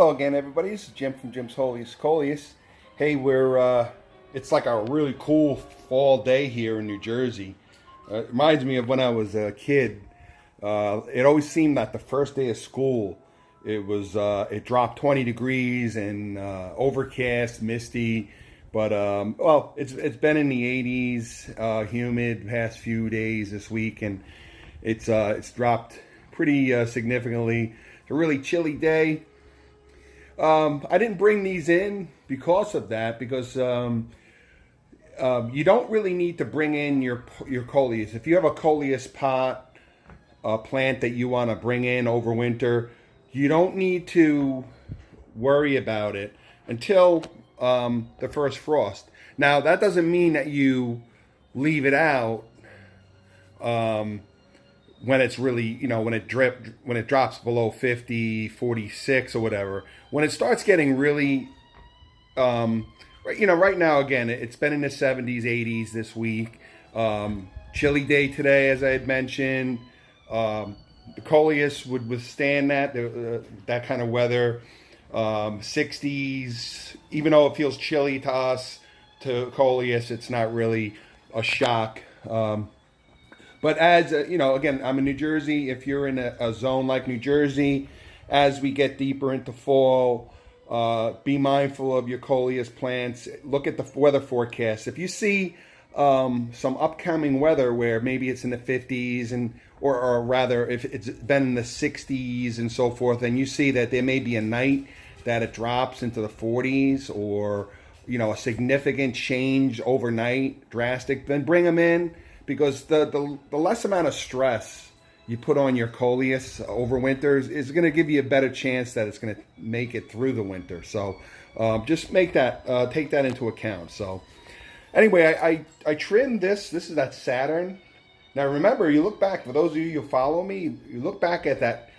Hello again, everybody. This is Jim from Jim's Coleus. Hey, it's like a really cool fall day here in New Jersey. It reminds me of when I was a kid. It always seemed that the first day of school, it dropped 20 degrees and overcast, misty. But well, it's been in the 80s, humid past few days this week, and it's dropped pretty significantly. It's a really chilly day. I didn't bring these in because of that, because you don't really need to bring in your coleus. If you have a coleus pot, a plant that you want to bring in over winter, you don't need to worry about it until the first frost. Now, that doesn't mean that you leave it out when it's really, when it drops below 50, 46 or whatever. When it starts getting really, right now, again, it's been in the 70s, 80s this week. Chilly day today, as I had mentioned. The coleus would withstand that kind of weather. 60s, even though it feels chilly to us, to coleus, it's not really a shock. But as, again, I'm in New Jersey. If you're in a zone like New Jersey, as we get deeper into fall, be mindful of your coleus plants. Look at the weather forecast. If you see some upcoming weather where maybe it's in the 50s, or rather if it's been in the 60s and so forth, and you see that there may be a night that it drops into the 40s, or, a significant change overnight, drastic, then bring them in. Because the less amount of stress you put on your coleus over winter is going to give you a better chance that it's going to make it through the winter. So just take that into account. So anyway, I trimmed this. This is that Saturn. Now remember, you look back, for those of you who follow me, you look back at that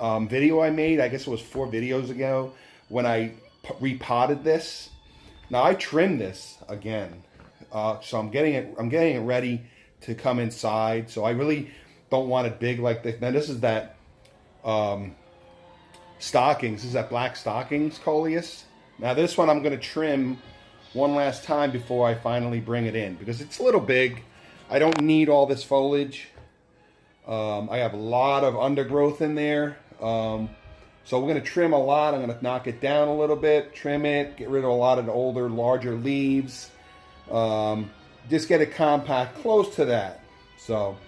video I made, I guess it was 4 videos ago, when I repotted this. Now I trimmed this again. So I'm getting it ready to come inside. So I really don't want it big like this. Now this is that stockings. This is that black stockings coleus. Now this one I'm going to trim one last time before I finally bring it in, because it's a little big. I don't need all this foliage. I have a lot of undergrowth in there. So we're going to trim a lot. I'm going to knock it down a little bit, trim it, get rid of a lot of the older, larger leaves. Just get it compact, close to that. So,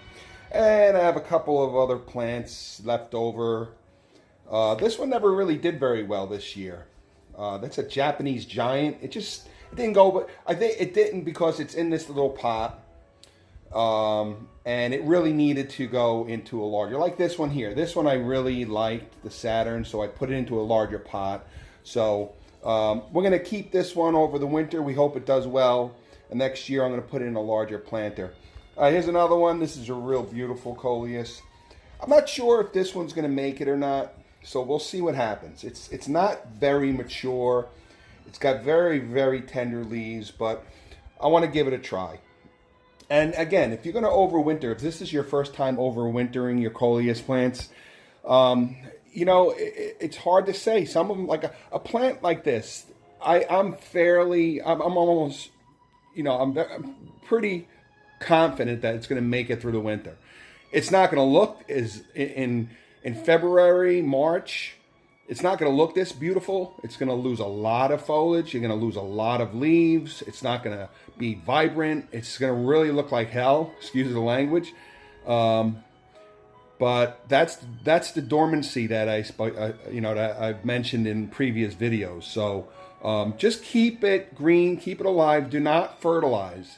and I have a couple of other plants left over. This one never really did very well this year. That's a Japanese giant. It didn't go, but I think it didn't because it's in this little pot. And it really needed to go into a larger, like this one here. This one I really liked, the Saturn, so I put it into a larger pot. So we're going to keep this one over the winter. We hope it does well. And next year I'm going to put in a larger planter. Here's another one. This is a real beautiful coleus. I'm not sure if this one's going to make it or not, so we'll see what happens. It's not very mature. It's got very, very tender leaves, but I want to give it a try. And again, if you're going to overwinter, if this is your first time overwintering your coleus plants, it's hard to say. Some of them, like a plant like this, I'm almost, I'm pretty confident that it's going to make it through the winter. It's not going to look as in February, March. It's not going to look this beautiful. It's going to lose a lot of foliage. You're going to lose a lot of leaves. It's not going to be vibrant. It's going to really look like hell. Excuse the language. But that's the dormancy that that I've mentioned in previous videos. So just keep it green, keep it alive. Do not fertilize.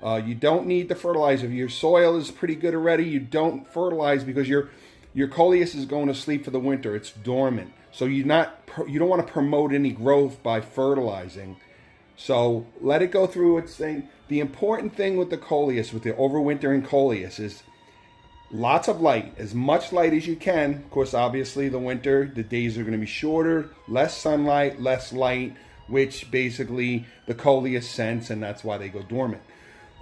You don't need to fertilize. If your soil is pretty good already, you don't fertilize, because your coleus is going to sleep for the winter. It's dormant. So you don't want to promote any growth by fertilizing. So let it go through its thing. The important thing with the coleus, with the overwintering coleus, is lots of light, as much light as you can. Of course, obviously, the winter, the days are going to be shorter, less sunlight, less light, which basically the coleus sense, and that's why they go dormant.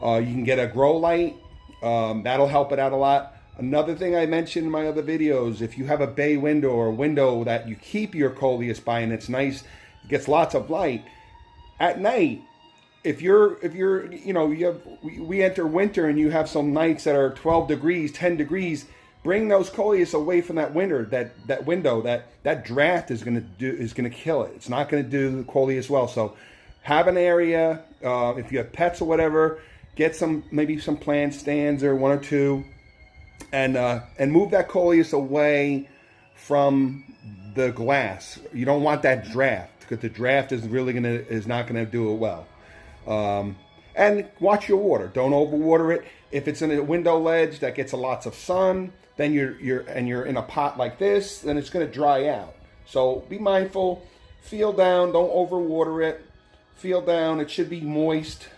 You can get a grow light. That'll help it out a lot. Another thing I mentioned in my other videos, if you have a bay window or a window that you keep your coleus by and it's nice, it gets lots of light, at night, if you're, you know, we enter winter and you have some nights that are 12 degrees, 10 degrees, bring those coleus away from that window. That draft is gonna kill it. It's not gonna do the coleus well. So have an area. If you have pets or whatever, get maybe some plant stands or one or two, and move that coleus away from the glass. You don't want that draft, because the draft is not gonna do it well. And watch your water. Don't overwater it. If it's in a window ledge that gets lots of sun, then you're in a pot like this, then it's going to dry out. So be mindful. Feel down. Don't overwater it. Feel down. It should be moist.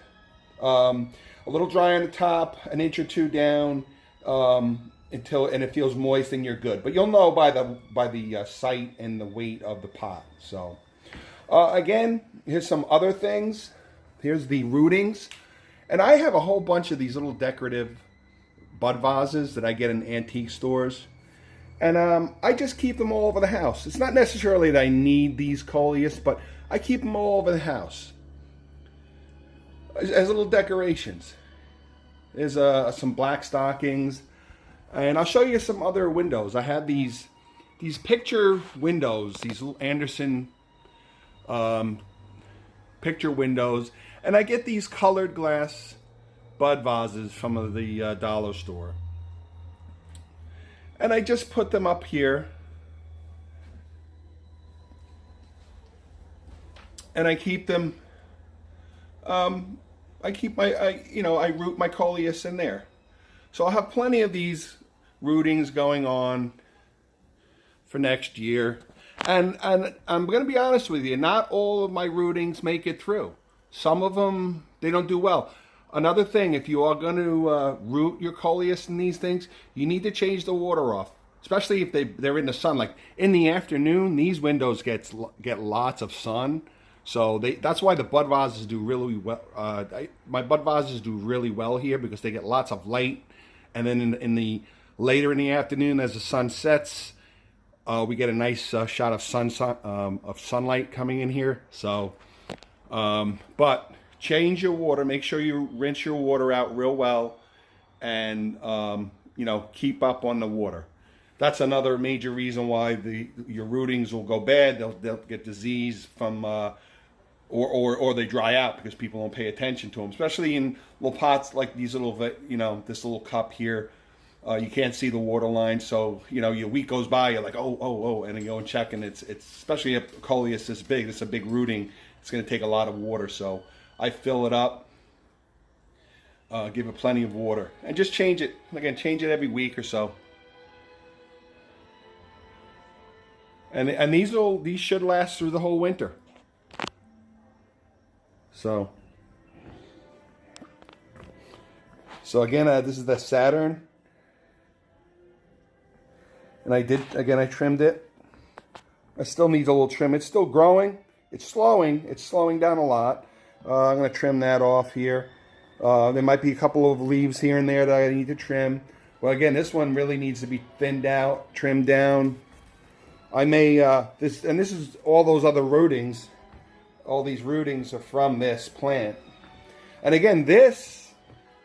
A little dry on the top, an inch or two down, until it feels moist, and you're good. But you'll know by the sight and the weight of the pot. So again, here's some other things. Here's the rootings. And I have a whole bunch of these little decorative bud vases that I get in antique stores. And I just keep them all over the house. It's not necessarily that I need these coleus, but I keep them all over the house as little decorations. There's some black stockings. And I'll show you some other windows. I have these picture windows, these little Anderson picture windows. And I get these colored glass bud vases from the dollar store. And I just put them up here. And I keep them, I root my coleus in there. So I'll have plenty of these rootings going on for next year. And I'm going to be honest with you, not all of my rootings make it through. Some of them, they don't do well. Another thing, if you are going to root your coleus in these things, you need to change the water off, especially if they're in the sun. Like in the afternoon, these windows get lots of sun, so that's why the bud vases do really well. My bud vases do really well here because they get lots of light, and then later in the afternoon, as the sun sets, we get a nice shot of sunlight coming in here. So. But change your water. Make sure you rinse your water out real well, and keep up on the water. That's another major reason why your rootings will go bad. They'll get disease from or they dry out because people don't pay attention to them, especially in little pots like these little this little cup here. You can't see the water line, so your week goes by, you're like oh, and then you go and check, and it's especially if coleus this big, it's a big rooting. It's going to take a lot of water, so I fill it up, give it plenty of water, and just change it. Again, change it every week or so. And these should last through the whole winter. So again, this is the Saturn, and I trimmed it. I still need a little trim. It's still growing. It's slowing down a lot. I'm going to trim that off here. There might be a couple of leaves here and there that I need to trim. Well, again, this one really needs to be thinned out, trimmed down. I may, this is all those other rootings. All these rootings are from this plant. And again, this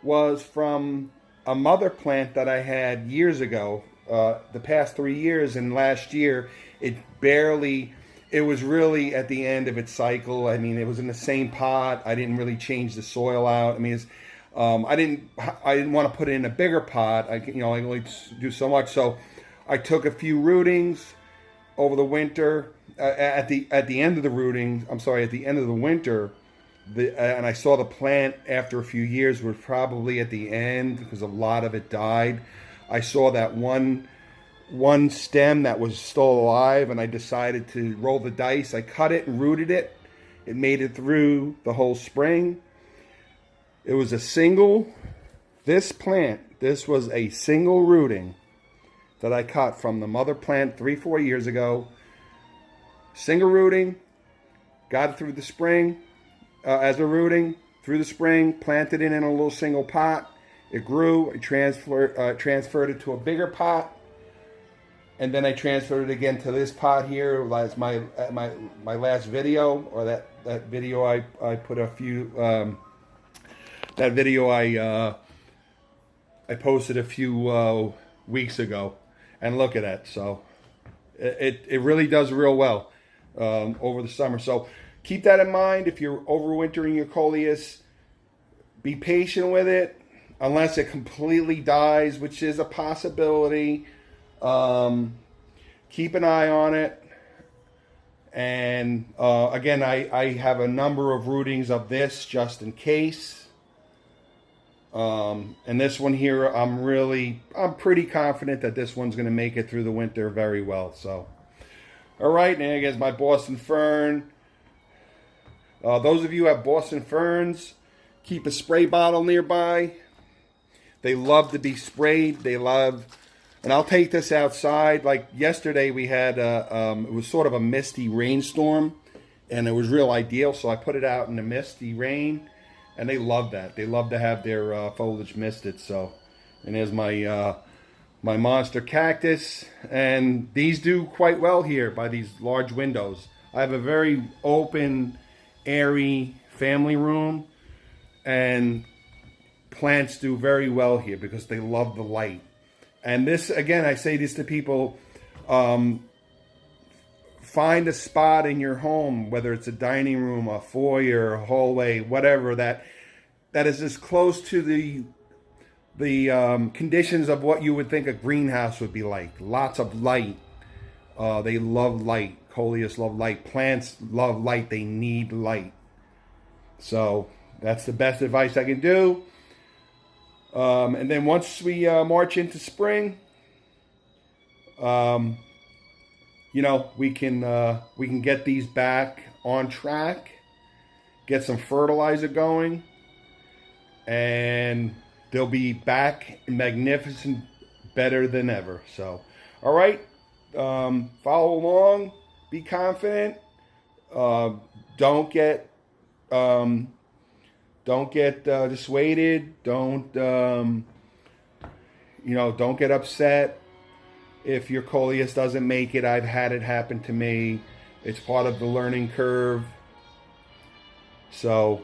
was from a mother plant that I had years ago, the past 3 years, and last year it was really at the end of its cycle. I mean, it was in the same pot. I didn't really change the soil out. I mean, I didn't want to put it in a bigger pot. I only do so much. So I took a few rootings over the winter. At the end of the rooting, at the end of the winter, and I saw the plant after a few years was probably at the end because a lot of it died. I saw that one stem that was still alive, and I decided to roll the dice. I cut it and rooted it. It made it through the whole spring. It was this was a single rooting that I cut from the mother plant 3-4 years ago. Single rooting, got it through the spring as a rooting, through the spring, planted it in a little single pot, It grew. I transferred it to a bigger pot, and then I transferred it again to this pot here. As my last video, or that video I put a few that video I posted a few weeks ago, and look at that. So it really does real well over the summer. So keep that in mind if you're overwintering your Coleus. Be patient with it. Unless it completely dies, which is a possibility. Keep an eye on it. And again, I have a number of rootings of this just in case. And this one here, I'm pretty confident that this one's going to make it through the winter very well. So, all right, and I guess my Boston Fern. Those of you who have Boston Ferns, keep a spray bottle nearby. They love to be sprayed. They love, and I'll take this outside. Like yesterday, we had it was sort of a misty rainstorm, and it was real ideal. So I put it out in the misty rain, and they love that. They love to have their foliage misted. So, and there's my my monster cactus, and these do quite well here by these large windows. I have a very open, airy family room, and plants do very well here because they love the light. And this, again, I say this to people, find a spot in your home, whether it's a dining room, a foyer, a hallway, whatever, that is as close to the conditions of what you would think a greenhouse would be like. Lots of light. They love light. Coleus love light. Plants love light. They need light. So that's the best advice I can do. And then once we march into spring, you know, we can get these back on track, get some fertilizer going, and they'll be back magnificent, better than ever. So, all right, follow along, be confident, don't get dissuaded. Don't don't get upset if your Coleus doesn't make it. I've had it happen to me. It's part of the learning curve. So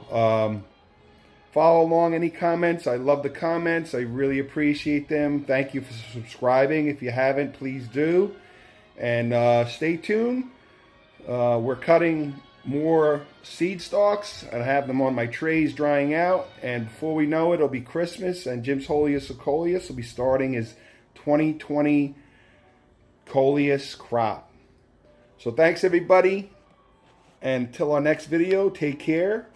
follow along. Any comments? I love the comments. I really appreciate them. Thank you for subscribing. If you haven't, please do. And stay tuned. We're cutting more seed stalks. I have them on my trays drying out, and before we know it, it'll be Christmas, and Jim's Holiest of Coleus will be starting his 2020 Coleus crop. So thanks everybody, and until our next video, take care,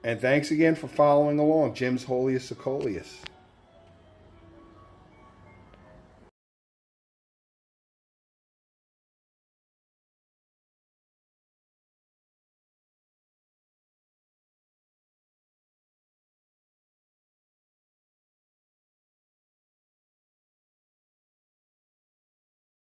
and thanks again for following along. Jim's Holiest of Coleus.